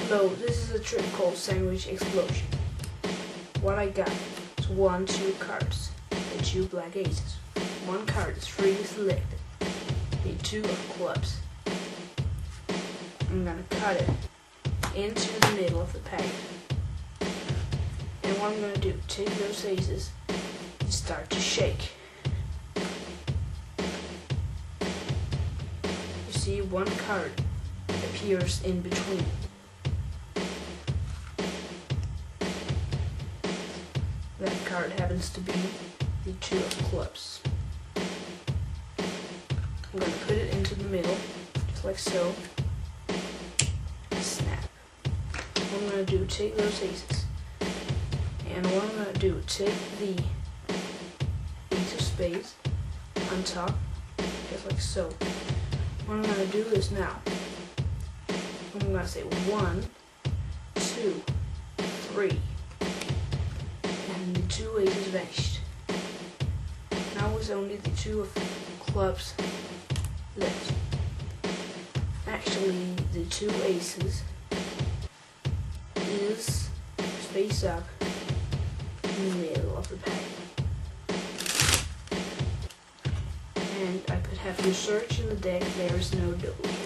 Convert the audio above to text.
Hello, this is a trick called Sandwich Explosion. What I got is 1, 2 cards, the 2 black aces. 1 card is freely selected, the 2 of clubs. I'm gonna cut it into the middle of the packet. And what I'm gonna do, take those aces and start to shake. You see 1 card appears in between. That card happens to be the 2 of clubs. I'm going to put it into the middle, just like so. Snap. What I'm going to do, take those aces. And what I'm going to do, take the ace of spades on top, just like so. What I'm going to do is now, I'm going to say 1, 2, 3. And the 2 aces vanished. Now it's only the 2 of clubs left. Actually, the 2 aces is face up in the middle of the pack. And I could have you search in the deck, there is no doge.